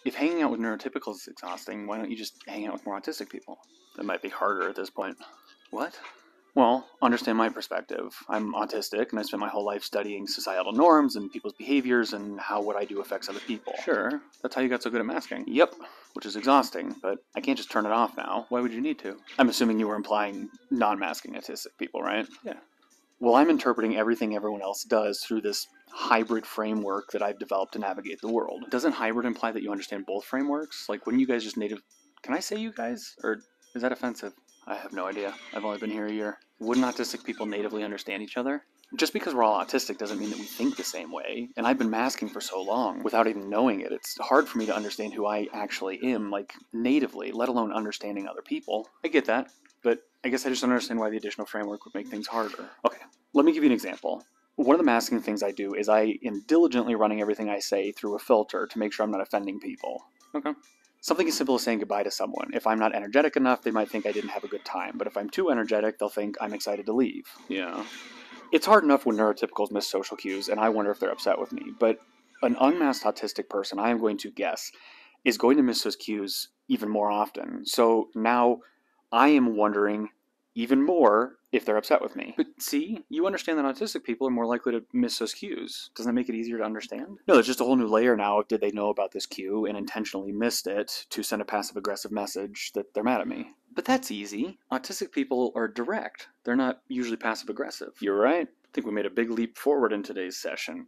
If hanging out with neurotypicals is exhausting, why don't you just hang out with more autistic people? That might be harder at this point. What? Well, understand my perspective. I'm autistic, and I spent my whole life studying societal norms and people's behaviors and how what I do affects other people. Sure, that's how you got so good at masking. Yep, which is exhausting, but I can't just turn it off now. Why would you need to? I'm assuming you were implying non-masking autistic people, right? Yeah. Well, I'm interpreting everything everyone else does through this hybrid framework that I've developed to navigate the world. Doesn't hybrid imply that you understand both frameworks? Like, wouldn't you guys just native... Can I say you guys? Or is that offensive? I have no idea. I've only been here a year. Wouldn't autistic people natively understand each other? Just because we're all autistic doesn't mean that we think the same way. And I've been masking for so long without even knowing it. It's hard for me to understand who I actually am, like, natively, let alone understanding other people. I get that, but I guess I just don't understand why the additional framework would make things harder. Okay, let me give you an example. One of the masking things I do is I am diligently running everything I say through a filter to make sure I'm not offending people. Okay. Something as simple as saying goodbye to someone. If I'm not energetic enough, they might think I didn't have a good time. But if I'm too energetic, they'll think I'm excited to leave. Yeah. It's hard enough when neurotypicals miss social cues, and I wonder if they're upset with me. But an unmasked autistic person, I am going to guess, is going to miss those cues even more often. So now I am wondering even more if they're upset with me. But see, you understand that autistic people are more likely to miss those cues. Doesn't that make it easier to understand? No, there's just a whole new layer now of did they know about this cue and intentionally missed it to send a passive-aggressive message that they're mad at me. But that's easy. Autistic people are direct. They're not usually passive-aggressive. You're right. I think we made a big leap forward in today's session.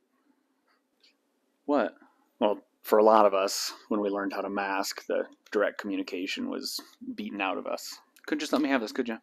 What? Well, for a lot of us, when we learned how to mask, the direct communication was beaten out of us. Couldn't just let me have this, could you?